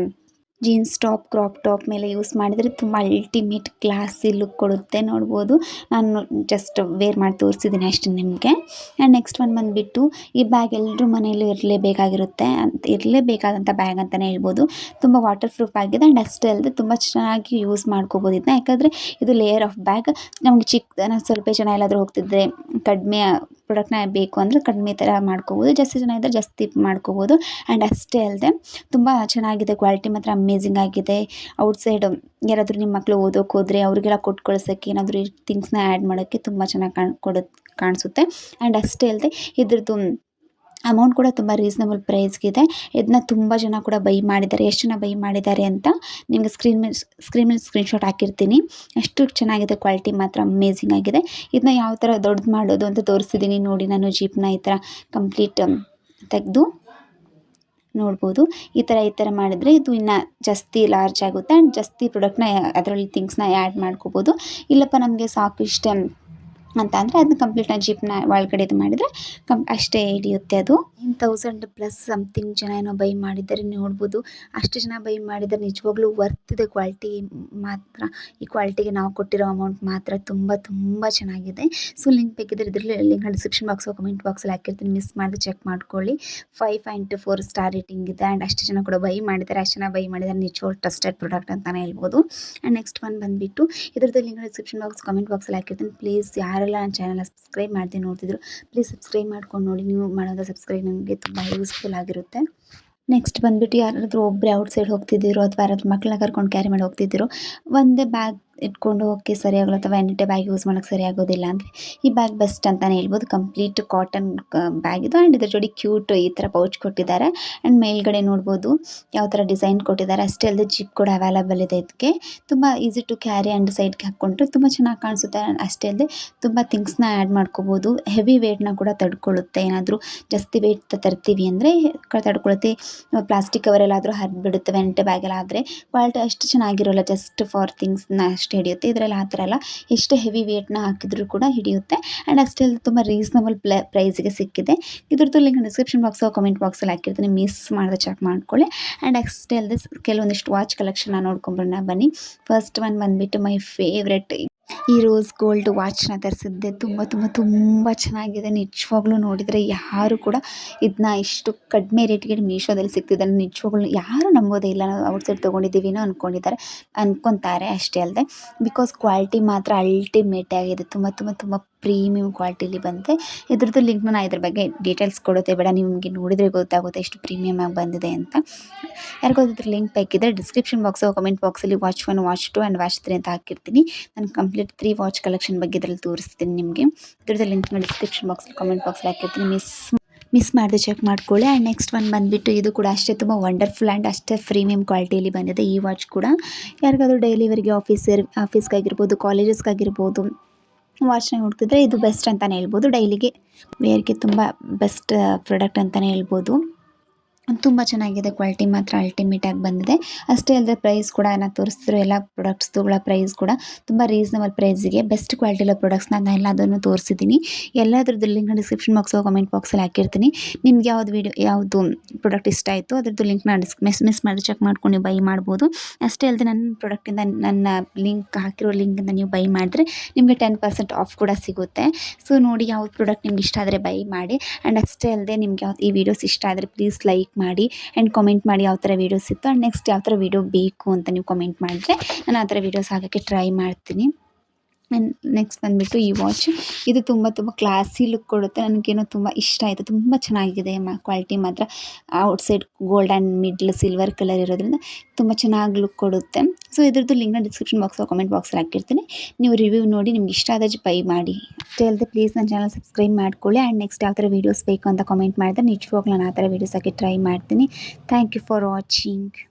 jeans top, crop top ಮೇಲೆ ಯೂಸ್ ಮಾಡಿದರೆ ತುಂಬ ಅಲ್ಟಿಮೇಟ್ ಕ್ಲಾಸಿ ಲುಕ್ ಕೊಡುತ್ತೆ. ನೋಡ್ಬೋದು, ನಾನು ಜಸ್ಟ್ ವೇರ್ ಮಾಡಿ ತೋರಿಸಿದ್ದೀನಿ ಅಷ್ಟೇ ನಿಮಗೆ. ಆ್ಯಂಡ್ ನೆಕ್ಸ್ಟ್ ಒಂದು ಬಂದುಬಿಟ್ಟು ಈ ಬ್ಯಾಗ್ ಎಲ್ಲರೂ ಮನೆಯಲ್ಲೂ ಇರಲೇಬೇಕಾದಂಥ ಬ್ಯಾಗ್ ಅಂತಲೇ ಹೇಳ್ಬೋದು. ತುಂಬ ವಾಟರ್ ಪ್ರೂಫ್ ಆಗಿದೆ ಆ್ಯಂಡ್ ಅಷ್ಟೇ ಅಲ್ಲದೆ ತುಂಬ ಚೆನ್ನಾಗಿ ಯೂಸ್ ಮಾಡ್ಕೋಬೋದು ಇದನ್ನ. ಯಾಕಂದರೆ ಇದು ಲೇಯರ್ ಆಫ್ ಬ್ಯಾಗ್. ನಮಗೆ ನಾವು ಸ್ವಲ್ಪ ಜನ ಎಲ್ಲಾದರೂ ಹೋಗ್ತಿದ್ರೆ ಕಡಿಮೆ ಪ್ರಾಡಕ್ಟ್ನ ಬೇಕು ಅಂದರೆ ಕಡಿಮೆ ಥರ ಮಾಡ್ಕೋಬೋದು, ಜಾಸ್ತಿ ಜನ ಇದ್ದರೆ ಜಾಸ್ತಿ ಮಾಡ್ಕೋಬೋದು. ಆ್ಯಂಡ್ ಅಷ್ಟೇ ಅಲ್ಲದೆ ತುಂಬ ಚೆನ್ನಾಗಿದೆ, ಕ್ವಾಲಿಟಿ ಮಾತ್ರ ಅಮೇಝಿಂಗ್ ಆಗಿದೆ. ಔಟ್ಸೈಡ್ ಯಾರಾದರೂ ನಿಮ್ಮ ಮಕ್ಕಳು ಓದೋಕೆ ಹೋದರೆ ಅವ್ರಿಗೆಲ್ಲ ಕೊಟ್ಟು ಕಳ್ಸೋಕ್ಕೆ ಏನಾದರೂ ಥಿಂಗ್ಸ್ನ ಆ್ಯಡ್ ಮಾಡೋಕ್ಕೆ ತುಂಬ ಚೆನ್ನಾಗಿ ಕಾಣಿಸುತ್ತೆ. ಆ್ಯಂಡ್ ಅಷ್ಟೇ ಅಲ್ಲದೆ ಇದ್ರದ್ದು ಅಮೌಂಟ್ ಕೂಡ ತುಂಬ ರೀಸನಬಲ್ ಪ್ರೈಸ್ಗಿದೆ. ಇದನ್ನ ತುಂಬ ಜನ ಕೂಡ ಬೈ ಮಾಡಿದ್ದಾರೆ. ಎಷ್ಟು ಜನ ಬೈ ಮಾಡಿದ್ದಾರೆ ಅಂತ ನಿಮಗೆ ಸ್ಕ್ರೀನ್ ಮೇಲೆ ಸ್ಕ್ರೀನ್ಶಾಟ್ ಹಾಕಿರ್ತೀನಿ. ಅಷ್ಟು ಚೆನ್ನಾಗಿದೆ, ಕ್ವಾಲಿಟಿ ಮಾತ್ರ ಅಮೇಝಿಂಗ್ ಆಗಿದೆ. ಇದನ್ನ ಯಾವ ಥರ ದೊಡ್ಡದು ಮಾಡೋದು ಅಂತ ತೋರಿಸ್ತಿದ್ದೀನಿ ನೋಡಿ. ನಾನು ಜೀಪ್ನ ಈ ಥರ ಕಂಪ್ಲೀಟ್ ತೆಗೆದು ನೋಡ್ಬೋದು. ಈ ಥರ ಮಾಡಿದರೆ ಇದು ಇನ್ನೂ ಜಾಸ್ತಿ ಲಾರ್ಜ್ ಆಗುತ್ತೆ ಆ್ಯಂಡ್ ಜಾಸ್ತಿ ಪ್ರಾಡಕ್ಟ್ನ ಅದರಲ್ಲಿ ಥಿಂಗ್ಸ್ನ ಆ್ಯಡ್ ಮಾಡ್ಕೋಬೋದು. ಇಲ್ಲಪ್ಪ ನಮಗೆ ಸಾಕು ಇಷ್ಟೇ ಅಂತ ಅಂದರೆ ಅದನ್ನ ಕಂಪ್ಲೀಟ್ನ ಜೀಪ್ನ ಒಳಗಡೆ ಇದು ಮಾಡಿದರೆ ಅಷ್ಟೇ ಹಿಡಿಯುತ್ತೆ. ಅದು 1000+ ಸಮಥಿಂಗ್ ಜನ ಏನೋ ಬೈ ಮಾಡಿದ್ದಾರೆ ನೋಡ್ಬೋದು. ಅಷ್ಟು ಜನ ಬೈ ಮಾಡಿದರೆ ನಿಜವಾಗ್ಲೂ ವರ್ತ್ ಇದೆ. ಕ್ವಾಲಿಟಿ ಮಾತ್ರ, ಈ ಕ್ವಾಲಿಟಿಗೆ ನಾವು ಕೊಟ್ಟಿರೋ ಅಮೌಂಟ್ ಮಾತ್ರ ತುಂಬ ತುಂಬ ಚೆನ್ನಾಗಿದೆ. ಸೊ ಲಿಂಕ್ ಬೇಕಿದ್ರೆ ಇದರಲ್ಲಿ ಲಿಂಕ್ನ ಡಿಸ್ಕ್ರಿಪ್ಷನ್ ಬಾಕ್ಸ್ ಕಮೆಂಟ್ ಬಾಕ್ಸಲ್ಲಿ ಹಾಕಿರ್ತೀನಿ, ಮಿಸ್ ಮಾಡಿದ್ರೆ ಚೆಕ್ ಮಾಡ್ಕೊಳ್ಳಿ. 5.4 ಸ್ಟಾರ್ ರೇಟಿಂಗ್ ಇದೆ ಆ್ಯಂಡ್ ಅಷ್ಟು ಜನ ಕೂಡ ಬೈ ಮಾಡಿದ್ದಾರೆ. ಅಷ್ಟು ಜನ ಬೈ ಮಾಡಿದ್ದಾರೆ, ನಿಜವಾಗ್ಲೂ ಟ್ರಸ್ಟೆಡ್ ಪ್ರಾಡಕ್ಟ್ ಅಂತಲೇ ಹೇಳ್ಬೋದು. ಆ್ಯಂಡ್ ನೆಕ್ಸ್ಟ್ ಒಂದು ಬಂದುಬಿಟ್ಟು ಇದರದ್ದು ಲಿಂಕ್ನ ಡಿಸ್ಕ್ರಿಪ್ಷನ್ ಬಾಕ್ಸ್ ಕಮೆಂಟ್ ಬಾಕ್ಸಲ್ಲಿ ಹಾಕಿರ್ತೀನಿ. ಪ್ಲೀಸ್ ಯಾರೆಲ್ಲ ನನ್ನ ಚಾನಲ್ನ ಸಬ್ಸ್ಕ್ರೈಬ್ ಮಾಡ್ತೀನಿ ನೋಡ್ತಿದ್ರು ಪ್ಲೀಸ್ ಸಬ್ಸ್ಕ್ರೈಬ್ ಮಾಡ್ಕೊಂಡು ನೋಡಿ. ನೀವು ಮಾಡೋದು ಸಬ್ಸ್ಕ್ರೈಬ್ ನನಗೆ ತುಂಬ ಯೂಸ್ಫುಲ್ ಆಗಿರುತ್ತೆ. ನೆಕ್ಸ್ಟ್ ಬಂದುಬಿಟ್ಟು ಯಾರಾದರೂ ಒಬ್ಬರೇ ಔಟ್ಸೈಡ್ ಹೋಗ್ತಿದ್ದೀರೋ ಅಥವಾ ಯಾರಾದರೂ ಮಕ್ಕಳನ್ನ ಕರ್ಕೊಂಡು ಕ್ಯಾರಿ ಮಾಡಿ ಹೋಗ್ತಿದ್ದೀರೋ, ಒಂದೇ ಬ್ಯಾಗ್ ಇಟ್ಕೊಂಡು ಹೋಗೋಕ್ಕೆ ಸರಿಯಾಗಲ್ಲ ಅಥವಾ ಎನಿ ಬ್ಯಾಗ್ ಯೂಸ್ ಮಾಡೋಕ್ಕೆ ಸರಿಯಾಗೋದಿಲ್ಲ ಅಂದರೆ ಈ ಬ್ಯಾಗ್ ಬೆಸ್ಟ್ ಅಂತಲೇ ಹೇಳ್ಬೋದು. ಕಂಪ್ಲೀಟ್ ಕಾಟನ್ ಬ್ಯಾಗ್ ಇದು ಆ್ಯಂಡ್ ಇದ್ರ ಜೋಡಿ ಕ್ಯೂಟ್ ಈ ಥರ ಪೌಚ್ ಕೊಟ್ಟಿದ್ದಾರೆ. ಆ್ಯಂಡ್ ಮೇಲ್ಗಡೆ ನೋಡ್ಬೋದು ಯಾವ ಥರ ಡಿಸೈನ್ ಕೊಟ್ಟಿದ್ದಾರೆ. ಅಷ್ಟೇ ಅಲ್ಲದೆ ಜಿಪ್ ಕೂಡ ಅವೈಲಬಲ್ ಇದೆ. ಇದಕ್ಕೆ ತುಂಬ ಈಸಿ ಟು ಕ್ಯಾರಿ ಆ್ಯಂಡ್ ಸೈಡ್ಗೆ ಹಾಕ್ಕೊಂಡ್ರೆ ತುಂಬ ಚೆನ್ನಾಗಿ ಕಾಣಿಸುತ್ತೆ. ಅಷ್ಟೇ ಅಲ್ಲದೆ ತುಂಬ ಥಿಂಗ್ಸ್ನ ಆ್ಯಡ್ ಮಾಡ್ಕೋಬೋದು. ಹೆವಿ ವೇಟ್ನ ಕೂಡ ತಡ್ಕೊಳ್ಳುತ್ತೆ. ಏನಾದರೂ ಜಾಸ್ತಿ ವೇಟ್ ತರ್ತೀವಿ ಅಂದರೆ ತಡ್ಕೊಳ್ಳುತ್ತೆ. ಪ್ಲಾಸ್ಟಿಕ್ ಕವರೆಲ್ಲಾದರೂ ಹರಿದ್ಬಿಡುತ್ತೆ ವೆಂಟೆ ಬ್ಯಾಗೆಲ್ಲ ಆದರೆ ಕ್ವಾಲಿಟಿ ಅಷ್ಟು ಚೆನ್ನಾಗಿರೋಲ್ಲ, ಜಸ್ಟ್ ಫಾರ್ ಥಿಂಗ್ಸ್ನ ಅಷ್ಟು ಹಿಡಿಯುತ್ತೆ. ಇದರಲ್ಲಿ ಆ ಥರ ಎಲ್ಲ ಎಷ್ಟೇ ಹೆವಿ ವೇಟ್ನ ಹಾಕಿದ್ರೂ ಕೂಡ ಹಿಡಿಯುತ್ತೆ. ಆ್ಯಂಡ್ ಅಷ್ಟೇ ತುಂಬ ರೀಸನಬಲ್ ಪ್ರೈಸಿಗೆ ಸಿಕ್ಕಿದೆ. ಇದ್ರದ್ದು ಲಿಂಕ್ ಡಿಸ್ಕ್ರಿಪ್ಷನ್ ಬಾಕ್ಸ್ ಕಮೆಂಟ್ ಬಾಕ್ಸಲ್ಲಿ ಹಾಕಿರ್ತೀನಿ, ಮಿಸ್ ಮಾಡಿದ್ರೆ ಚೆಕ್ ಮಾಡ್ಕೊಳ್ಳಿ. ಆ್ಯಂಡ್ ಅಷ್ಟೇ ಅಲ್ಲದೆ ಕೆಲವೊಂದಿಷ್ಟು ವಾಚ್ ಕಲೆಕ್ಷನ್ನ ನೋಡ್ಕೊಂಬರೋಣ ಬನ್ನಿ. ಫಸ್ಟ್ ಒನ್ ಬಂದುಬಿಟ್ಟು ಮೈ ಫೇವ್ರೆಟ್ ಈ ರೋಸ್ ಗೋಲ್ಡ್ ವಾಚ್ನ ತರಿಸಿದ್ದೆ. ತುಂಬ ತುಂಬ ತುಂಬ ಚೆನ್ನಾಗಿದೆ. ನಿಜವಾಗ್ಲೂ ನೋಡಿದರೆ ಯಾರು ಕೂಡ ಇದನ್ನ ಇಷ್ಟು ಕಡಿಮೆ ರೇಟ್ಗೆ ಮೀಶೋದಲ್ಲಿ ಸಿಗ್ತಿದೆ ನಿಜವಾಗ್ಲೂ ಯಾರೂ ನಂಬೋದೇ ಇಲ್ಲ. ನಾವು ಔಟ್ಸೈಡ್ ತೊಗೊಂಡಿದ್ದೀವಿನೋ ಅನ್ಕೊತಾರೆ. ಅಷ್ಟೇ ಅಲ್ಲದೆ ಬಿಕಾಸ್ ಕ್ವಾಲಿಟಿ ಮಾತ್ರ ಅಲ್ಟಿಮೇಟ್ ಆಗಿದೆ. ತುಂಬ ತುಂಬ ತುಂಬ ಪ್ರೀಮಿಯಮ್ ಕ್ವಾಲಿಟಿಲಿ ಬಂದಿದೆ. ಇದ್ರದ್ದು ಲಿಂಕ್ನ ನಾನು ಇದ್ರ ಬಗ್ಗೆ ಡೀಟೇಲ್ಸ್ ಕೊಡೋದೇ ಬೇಡ, ನಿಮಗೆ ನೋಡಿದರೆ ಗೊತ್ತಾಗುತ್ತೆ ಎಷ್ಟು ಪ್ರೀಮಿಯಮ್ ಆಗಿ ಬಂದಿದೆ ಅಂತ. ಯಾರಿಗಾದ್ರೂ ಇದ್ರ ಲಿಂಕ್ ಬೇಕಿದ್ದರೆ ಡಿಸ್ಕ್ರಿಪ್ಷನ್ ಬಾಕ್ಸು ಕಮೆಂಟ್ ಬಾಕ್ಸಲ್ಲಿ ವಾಚ್ 1, ವಾಚ್ 2 ಆ್ಯಂಡ್ ವಾಚ್ 3 ಅಂತ ಹಾಕಿರ್ತೀನಿ. ನಾನು ಕಂಪ್ಲೀಟ್ 3 ವಾಚ್ ಕಲೆಕ್ಷನ್ ಬಗ್ಗೆ ಇದರಲ್ಲಿ ತೋರಿಸ್ತೀನಿ ನಿಮಗೆ. ಇದ್ರದ್ದು ಲಿಂಕ್ನ ಡಿಸ್ಕ್ರಿಪ್ಷನ್ ಬಾಕ್ಸಲ್ಲಿ ಕಮೆಂಟ್ ಬಾಕ್ಸಲ್ಲಿ ಹಾಕಿರ್ತೀನಿ, ಮಿಸ್ ಮಾಡದೆ ಚೆಕ್ ಮಾಡ್ಕೊಳ್ಳಿ. ಆ್ಯಂಡ್ ನೆಕ್ಸ್ಟ್ ಒಂದು ಬಂದುಬಿಟ್ಟು ಇದು ಕೂಡ ಅಷ್ಟೇ ತುಂಬ ವಂಡರ್ಫುಲ್ ಆ್ಯಂಡ್ ಅಷ್ಟೇ ಪ್ರೀಮಿಯಮ್ ಕ್ವಾಲಿಟಿಯಲ್ಲಿ ಬಂದಿದೆ. ಈ ವಾಚ್ ಕೂಡ ಯಾರಿಗಾದ್ರೂ ಡೈಲಿವರಿಗೆ ಆಫೀಸ್ಗಾಗಿರ್ಬೋದು, ಕಾಲೇಜಸ್ಗಾಗಿರ್ಬೋದು ವಾಚ್ನ ಹುಡುಕಿದ್ರೆ ಇದು ಬೆಸ್ಟ್ ಅಂತಲೇ ಹೇಳ್ಬೋದು. ಡೈಲಿಗೆ ವೇರ್ಗೆ ತುಂಬ ಬೆಸ್ಟ್ ಪ್ರಾಡಕ್ಟ್ ಅಂತಲೇ ಹೇಳ್ಬೋದು. ತುಂಬ ಚೆನ್ನಾಗಿದೆ ಕ್ವಾಲಿಟಿ ಮಾತ್ರ ಅಲ್ಟಿಮೇಟ್ ಆಗಿ ಬಂದಿದೆ. ಅಷ್ಟೇ ಅಲ್ಲದೆ ಪ್ರೈಸ್ ಕೂಡ ನಾನು ತೋರಿಸ್ತಿರೋ ಎಲ್ಲ ಪ್ರಾಡಕ್ಟ್ಸ್‌ಗಳ ಪ್ರೈಸ್ ಕೂಡ ತುಂಬ ರೀಸನಬಲ್ ಪ್ರೈಸ್‌ಗೆ ಬೆಸ್ಟ್ ಕ್ವಾಲಿಟಿ ಇರೋ ಪ್ರಾಡಕ್ಟ್ಸ್‌ನ ನಾನು ಎಲ್ಲದನ್ನು ತೋರಿಸಿದ್ದೀನಿ. ಎಲ್ಲದ್ರದ್ದು ಲಿಂಕ್‌ನ ಡಿಸ್ಕ್ರಿಪ್ಷನ್ ಬಾಕ್ಸ್ ಕಮೆಂಟ್ ಬಾಕ್ಸಲ್ಲಿ ಹಾಕಿರ್ತೀನಿ. ನಿಮ್ಗೆ ಯಾವುದು ಪ್ರಾಡಕ್ಟ್ ಇಷ್ಟ ಆಯಿತು ಅದ್ರದ್ದು ಲಿಂಕ್‌ನ ಮಿಸ್ ಮಾಡದೆ ಚೆಕ್ ಮಾಡ್ಕೊಂಡು ನೀವು ಬೈ ಮಾಡ್ಬೋದು. ಅಷ್ಟೇ ಅಲ್ಲದೆ ನನ್ನ ಪ್ರಾಡಕ್ಟಿಂದ ನನ್ನ ಹಾಕಿರೋ ಲಿಂಕಿಂದ ನೀವು ಬೈ ಮಾಡಿದ್ರೆ ನಿಮಗೆ 10% ಆಫ್ ಕೂಡ ಸಿಗುತ್ತೆ. ಸೊ ನೋಡಿ ಯಾವ್ದು ಪ್ರಾಡಕ್ಟ್ ನಿಮ್ಗೆ ಇಷ್ಟ ಆದರೆ ಬೈ ಮಾಡಿ. ಆ್ಯಂಡ್ ಅಷ್ಟೇ ಅಲ್ಲದೆ ನಿಮ್ಗೆ ಈ ವಿಡಿಯೋಸ್ ಇಷ್ಟ ಆದರೆ ಪ್ಲೀಸ್ ಲೈಕ್ ಮಾಡಿ ಆ್ಯಂಡ್ ಕಾಮೆಂಟ್ ಮಾಡಿ ಯಾವ ಥರ ವೀಡಿಯೋಸ್ ಇತ್ತು ಆ್ಯಂಡ್ ನೆಕ್ಸ್ಟ್ ಯಾವ ಥರ ವೀಡಿಯೋ ಬೇಕು ಅಂತ ನೀವು ಕಾಮೆಂಟ್ ಮಾಡಿದ್ರೆ ನಾನು ಆ ಥರ ವೀಡಿಯೋಸ್ ಹಾಕೋಕ್ಕೆ ಟ್ರೈ ಮಾಡ್ತೀನಿ. ಆ್ಯಂಡ್ ನೆಕ್ಸ್ಟ್ ಬಂದುಬಿಟ್ಟು ಈ ವಾಚ್ ಇದು ತುಂಬ ಕ್ಲಾಸಿ ಲುಕ್ ಕೊಡುತ್ತೆ. ನನಗೇನೋ ತುಂಬ ಇಷ್ಟ ಆಯಿತು. ತುಂಬ ಚೆನ್ನಾಗಿದೆ ಕ್ವಾಲಿಟಿ ಮಾತ್ರ outside gold and middle silver colour ಇರೋದ್ರಿಂದ ತುಂಬ ಚೆನ್ನಾಗಿ ಲುಕ್ ಕೊಡುತ್ತೆ. ಸೊ ಇದ್ರದ್ದು ಲಿಂಕ್ನ ಡಿಸ್ಕ್ರಿಪ್ಷನ್ ಬಾಕ್ಸ್ ಕಮೆಂಟ್ ಬಾಕ್ಸಲ್ಲಿ ಹಾಕಿರ್ತೀನಿ. ನೀವು ರಿವ್ಯೂ ನೋಡಿ ನಿಮ್ಗೆ ಇಷ್ಟ ಆದ್ರೆ ಬೈ ಮಾಡಿ. ಅಷ್ಟೇ ಅಲ್ಲದೆ ಪ್ಲೀಸ್ ನನ್ನ ಚಾನಲ್ ಸಬ್ಸ್ಕ್ರೈಬ್ ಮಾಡ್ಕೊಳ್ಳಿ ಆ್ಯಂಡ್ ನೆಕ್ಸ್ಟ್ ಯಾವ ಥರ ವೀಡಿಯೋಸ್ ಬೇಕು ಅಂತ ಕಾಮೆಂಟ್ ಮಾಡಿದ್ರೆ ನಿಜವಾಗ್ಲೂ ನಾನು ಆ ಥರ ವೀಡಿಯೋಸ್ ಹಾಕಿ ಟ್ರೈ ಮಾಡ್ತೀನಿ. Thank you for watching.